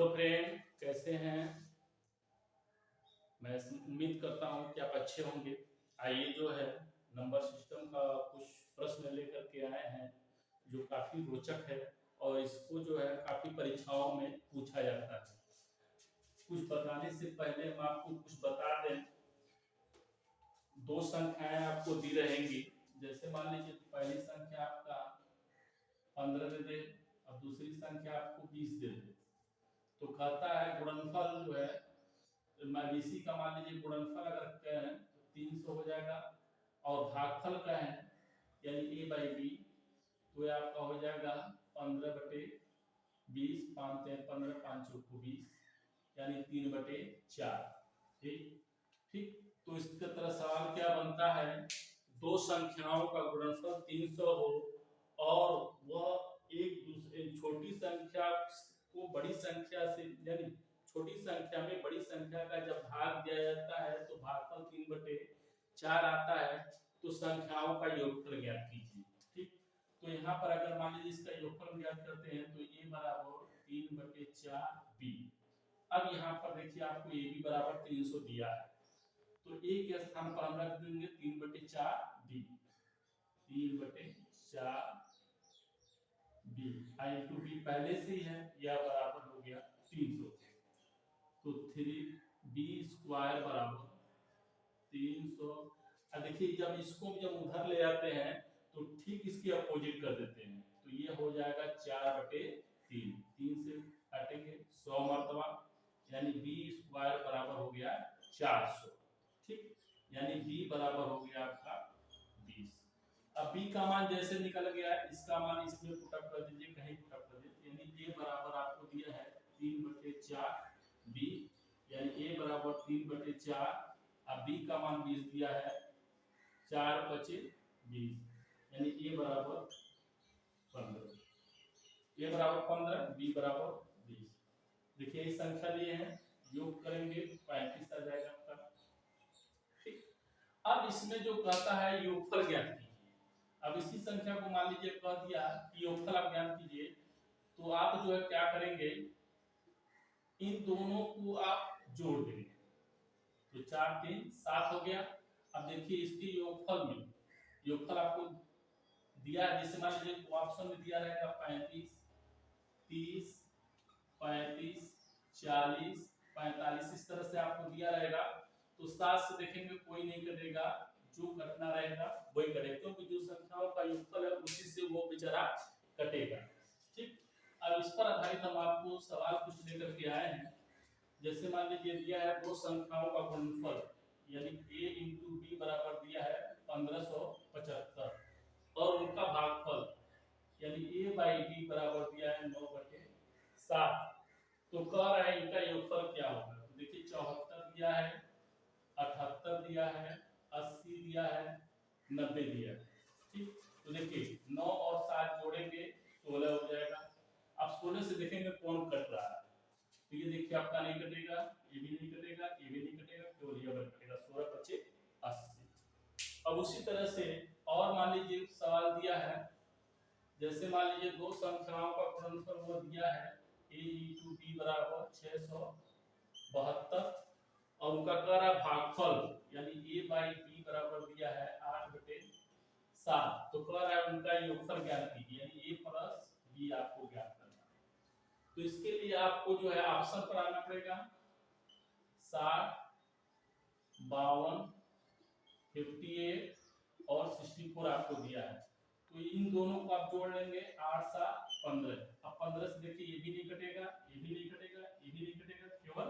Hello friend, कैसे हैं? मैं उम्मीद करता हूं कि आप अच्छे होंगे। आइए जो है नंबर सिस्टम का कुछ प्रश्न लेकर के आए हैं जो काफी रोचक है और इसको जो है काफी परीक्षाओं में पूछा जाता है। कुछ बताने से पहले हम आपको कुछ बता दें। दो संख्याएं आपको दी रहेंगी। जैसे मान लीजिए पहली संख्या आपका 15 दे दे और दूसरी संख्या आपको 20 दे दे, तो कहता है गुणनफल जो है बीसी का मान लीजिए गुणनफल अगर कहें तो 300 हो जाएगा और भागफल कहें यानी a बाई बी तो ये आपका हो जाएगा 15/20, 5 3 15, 5 चौको 20 यानी 3/4। ठीक ठीक। तो इसके तरह सवाल क्या बनता है, दो संख्याओं का गुणनफल 300 हो और वह एक दूसरे छोटी संख्या को बड़ी संख्या से यानी छोटी संख्या में बड़ी संख्या का जब भाग दिया जाता है तो भागफल 3/4 आता है। तो संख्याओं का योगफल ज्ञात कीजिए। ठीक। तो यहाँ पर अगर मान लीजिए इसका योगफल ज्ञात करते हैं तो a बराबर 3/4 b। अब यहाँ पर देखिए आपको a b बराबर 300 दिया है तो a के स्थान पर हम रख देंगे 3/4 b। 3/4 b I two b पहले से ही है, यह बराबर हो गया 300। तो 3b² बराबर 300। अब देखिए जब इसको जब उधर ले जाते हैं तो ठीक इसकी अपोजिट कर देते हैं तो ये हो जाएगा 4/3। 3 से काटेंगे 100 मरतबा यानी b² बराबर हो गया 400। ठीक, यानी b बराबर हो गया आपका 20। अब b का मान जैसे निकल गया इसका मान इसमें पुटअप कर दीजिए, कहीं पुटअप कर दीजिए यानी a बराबर आपको दिया है 3/4 b यानी a बराबर 3/4 अब b का मान 20 दिया है 4×5 = 20 यानी a बराबर 15। a बराबर 15, b बराबर 20। देखिए इस संख्या लिए हैं, योग करेंगे 35 आ जाएगा आपका। ठीक। अब इसमें जो कहता है योगफल ज्ञात कीजिए। अब इसी संख्या को मान लीजिए कह दिया कि योगफल आप ज्ञात कीजिए तो आप जो है क्या करेंगे, इन दोनों को आप जोड़ देंगे तो 4 3 7 हो गया। अब देखिए इसके योगफल में योगफल आपको दिया है, जैसे मान लीजिए ऑप्शन में दिया रहेगा 35 30 35 40 45 इस तरह से आपको दिया रहेगा तो 7 से देखेंगे कोई नहीं कटेगा, जो कटना रहेगा वही कटेगा क्योंकि जो संख्याओं का योगफल है उसी से वो बेचारा कटेगा। ठीक। अब इस पर आधारित हम आपको सवाल कुछ लेकर के आए हैं। जैसे मान लीजिए दिया है दो संख्याओं का गुणनफल यानी a × b बराबर दिया है 1575 और उनका भागफल यानी a बाई b बराबर दिया है 9/7। तो कह रहा है इनका योगफल क्या होगा। तो देखिए 74 दिया है, 78 दिया है, 80 दिया है, 90 दिया है। ठीक। तो देखिए 9 और 7 जोड़ेंगे 16 हो जाएगा। अब 16 से देखेंगे कौन कट रहा है तो ये देखिए आपका नहीं कटेगा, ये भी नहीं कटेगा, ये भी नहीं कटेगा, केवल ये कटेगा 16×5 = 80। अब उसी तरह से और मान लीजिए सवाल दिया है, जैसे मान लीजिए दो संख्याओं का गुणनफल वो दिया है a × b बराबर 672 और उनका कह रहा भागफल यानी a बाई b बराबर दिया है 8/7। तो कह रहा है उनका योगफल ज्ञात कीजिए यानी a प्लस b आपको ज्ञात करना है। तो इसके लिए आपको जो है ऑप्शन पर आना पड़ेगा। 60 52 58 और 64 आपको दिया है तो इन दोनों को आप जोड़ लेंगे 8 7 15। अब 15 से देखिए ये भी नहीं कटेगा, ये भी नहीं कटेगा, ये भी नहीं कटेगा, केवल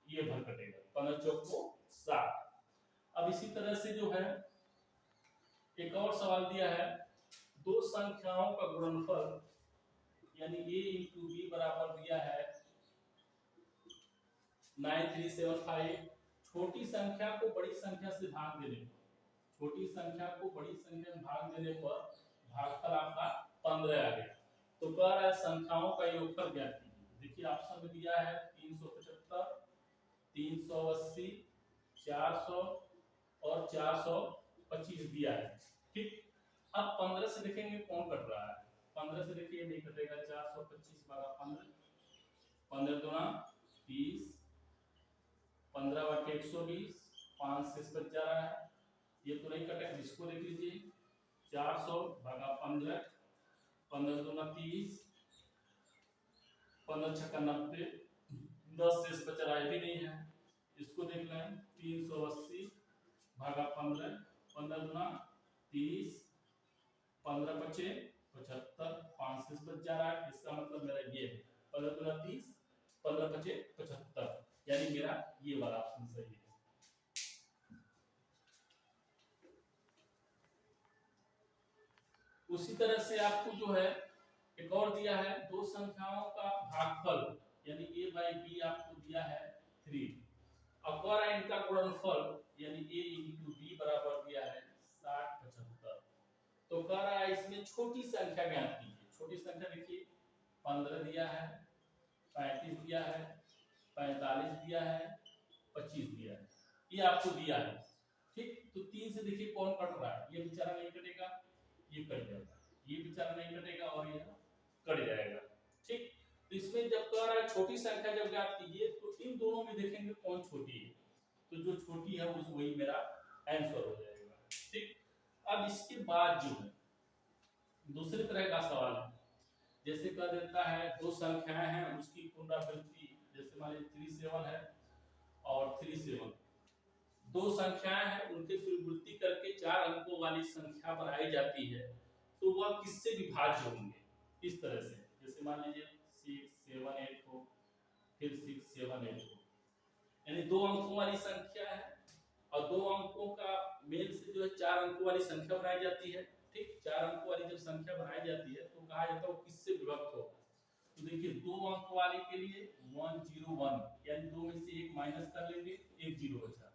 ये भर कटेगा 15 चौको 60। अब इसी तरह से जो है एक और सवाल दिया है, दो संख्याओं का गुणनफल यानी a × b बराबर दिया है 9375। छोटी संख्या को बड़ी संख्या से भाग देने पर छोटी संख्या को बड़ी संख्या में भाग देने पर भागफल आपका 15 आ गया। तो कह रहा है संख्याओं का योगफल ज्ञात कीजिए। देखिए ऑप्शन में दिया है 375 380 400 और 425 दिया है। ठीक। अब 15 से देखेंगे कौन कट रहा है। 15 से देखिए नहीं कटेगा, 425 × 15 15 दूना 30, 15 बटे 120, 5 से बच जा रहा है, ये तो नहीं कटेगा, इसको देख लीजिए 400 भागा 15, 15 दूना 30, 15 छक्का 90, 10 से बच रहा है भी नहीं है, इसको देख लें 380 भागा 15, 15 दूना 30, 15 बचे 75, 5 से बच जा रहा है, इसका मतलब मेरा ये है 15 दूना 30, 15 बचे 75, यानी मेरा ये वाला ऑप्शन सही है। उसी तरह से आपको जो है एक और दिया है, दो संख्याओं का भागफल यानी a बाई बी आपको दिया है 3, और इनका गुणनफल यानी a इंटू बी बराबर दिया है 60 75। तो कह रहा है इसमें छोटी संख्या ज्ञात कीजिए। छोटी संख्या देखिए 15 दिया है, 35 दिया है, 45 दिया है, 25 दिया है, ये आपको दिया है। ठीक, तो 3 से देखिए कौन कट रहा है, ये बेचारा नहीं कटेगा, ये कट जाएगा, ये बेचारा नहीं कटेगा और ये कट जाएगा। ठीक, तो इसमें जब कह रहा है छोटी संख्या जब ज्ञात कीजिए तो इन दोनों में देखेंगे कौन छोटी है, तो जो छोटी है उस वही मेरा आंसर हो जाएगा। ठीक, अब इसके बाद जो है दूसरी तरह का सवाल है, जैसे कह देता है दो संख्याएं हैं उसकी पुनरावृत्ति, जैसे मान लीजिए 37 है और 37, दो संख्याएं हैं उनके पुनरावृत्ति करके 4 अंकों वाली संख्या बनाई जाती है, तो वह किससे विभाज्य होंगे, इस तरह से। जैसे मान लीजिए 6 7 8 हो, फिर 6 7 8 हो, यानी 2 अंकों वाली संख्या है और 2 अंकों का मेल से जो है 4 अंकों वाली संख्या बनाई जाती है। ठीक, 4 अंकों वाली जब संख्या बनाई जाती है तो कहा जाता है वो किससे विभक्त हो। तो देखिए 2 अंक वाली के लिए 101, यानी 2 में से 1 माइनस कर लेंगे, 1 0 बचा।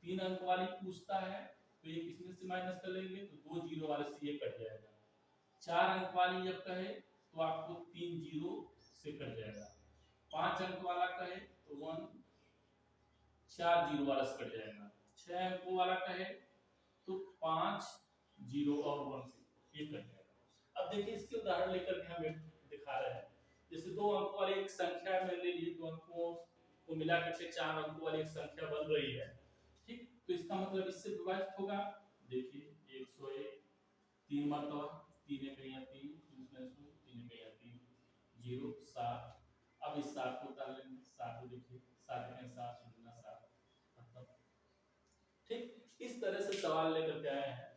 3 अंक वाली पूछता है तो 1 इसमें से माइनस कर लेंगे तो 2 0 वाले से ये कट जाएगा। 4 अंक वाली जब कहे तो आपको 3 0 से कट जाएगा। 5 अंक वाला कहे तो 1 4 0 वाला से कट जाएगा। 6 अंकों वाला कहे तो 5 0 और 1 से ये कट जाएगा। अब देखिए इसके उदाहरण लेकर के हम दिखा रहे हैं, जैसे 2 अंकों वाली एक संख्या में ले लीजिए, 2 अंकों को मिला करके 4 अंकों वाली एक संख्या बन रही है। ठीक, तो इसका मतलब इससे विभाजित होगा, देखिए 101 3 मरतबा, 3 1 3 3 3 3 0 7। अब इस 7 को उतार लेंगे, 7 को देखिए 7 1 7 0 7 खत्म। ठीक, इस तरह से सवाल लेकर के आए हैं।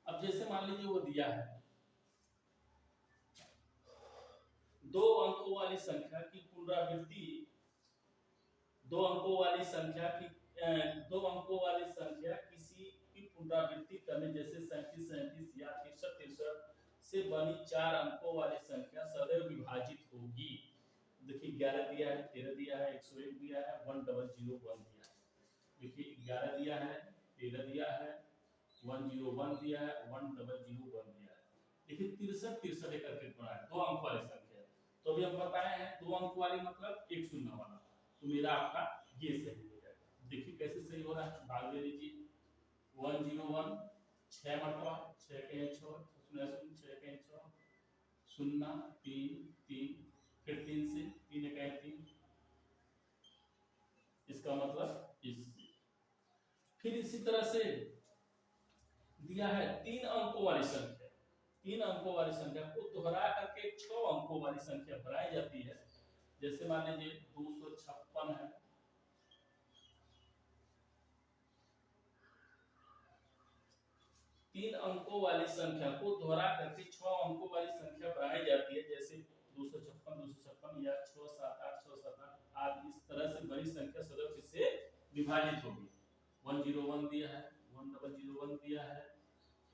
अब जैसे मान लीजिए वो दिया है 2 अंकों वाली संख्या की पुनरावृत्ति, 2 अंकों वाली संख्या की 2 अंकों वाली संख्या किसी की पुनरावृत्ति करने जैसे 37 37 या 63 63 से बनी 4 अंकों वाली संख्या सदैव विभाजित होगी। देखिए 11 दिया है, 13 दिया है, 101 दिया है, 1001 दिया है। देखिए 11 दिया है, 13 दिया है, 101 दिया है, 1001 दिया है। देखिए 63 63 करके बना है, 2 अंक वाली संख्या। तो अभी हम बताए हैं 2 अंक वाली मतलब 1 शून्य वाला, तो मेरा आपका ये सही हो जाएगा। देखिए कैसे सही हो रहा है, भाग ले लीजिए 101 6 मरतबा, 6 के 6 0 0 6 के 6 0 3 3, फिर 3 से 3 1 3, इसका मतलब इस। फिर इसी तरह से दिया है 3 अंकों वाली संख्या, 3 अंकों वाली संख्या को दोहरा करके 6 अंकों वाली संख्या बनाई जाती है। जैसे मान लीजिए 256 है, तीन अंकों वाली संख्या को दोहरा करके 6 अंकों वाली संख्या बनाई जाती है, जैसे 256 256 या 6 7 8 6 7 8 आदि। इस तरह से बड़ी संख्या सदैव किससे विभाजित होगी। 101 दिया है, 1001 दिया है,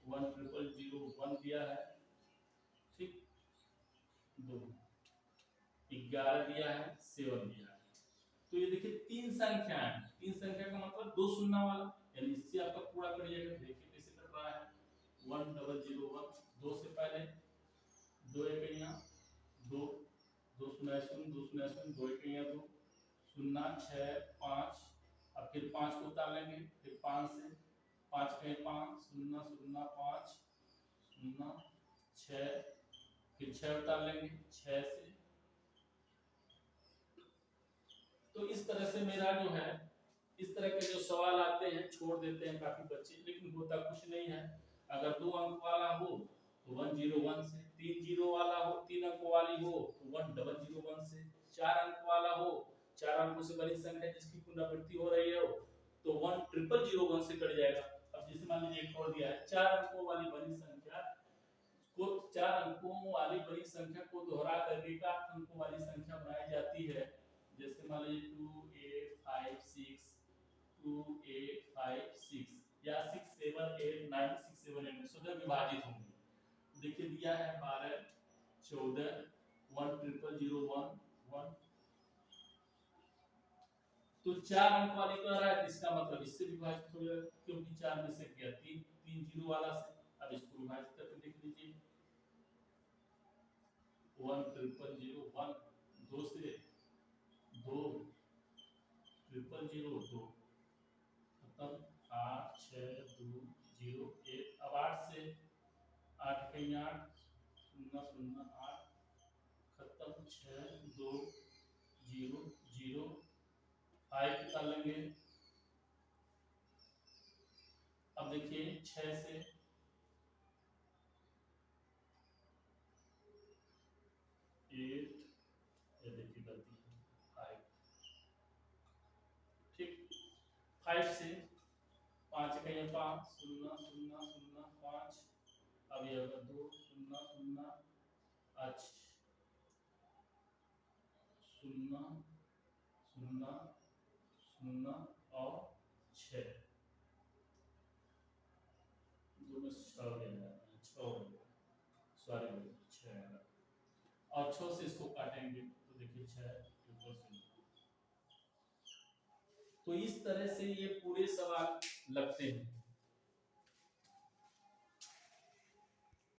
1001 दिया है, ठीक, 2 11 दिया है, 7 दिया है। तो ये देखिए 3 संख्या है, 3 संख्या का मतलब 2 शून्य वाला, यानी इससे आपका पूरा करिएगा। देखिए कैसे कर रहा है 1001, 2 से पहले 2 1 2 2 0 0 2 0 0 2 1 2 0 6 5, अब फिर 5 को उतार लेंगे, फिर 5 से 5 के 5 0 0 5 0 6, फिर 6 उतार लेंगे 6 से तरह से मेरा जो है, इस तरह के जो सवाल आते हैं छोड़ देते हैं काफी बच्चे, लेकिन होता कुछ नहीं है। अगर 2 अंक वाला हो तो 101 से, 3 जीरो वाला हो, 3 अंक वाली हो तो 1001 से, 4 अंक वाला हो, 4 अंकों से बड़ी संख्या जिसकी पुनरावृत्ति हो रही हो तो 1001 से कट जाएगा। अब जैसे मान लीजिए एक और दिया है, 4 अंकों वाली बड़ी संख्या को, 4 अंकों वाली बड़ी संख्या को दोहरा करके 8 अंकों वाली संख्या बनाई जाती है। जैसे मान लीजिए 2856, 2856 या 6789, 6789 स्वतः विभाजित होंगे। देखिए दिया है 12, 14, 1001, 1, तो 4 अंक वाली कह रहा है, इसका मतलब इससे विभाजित हो जाएगा, क्योंकि 4 में से गया 3, 3 जीरो वाला से। अब इसको विभाजित करके देख लीजिए, 1001, 2 से 2, 000, 2 खत्म, 8 6 2 0 1। अब 8 से 8 कहीं 8 0 0 8 खत्म, 6 2 0 0 5 निकालेंगे। अब देखिए 6 से 8, ये देखिए गलती है, 5, ठीक। 5 से 5 कहीं 5 0 0 0 5, अब ये होगा 2 0 0 8 0 0 0 और 6, 2 में 6 हो गया, 6 हो गया, सॉरी 6 है। और 6 से इसको काटेंगे तो देखिए 6 तो इस तरह से ये पूरे सवाल लगते हैं।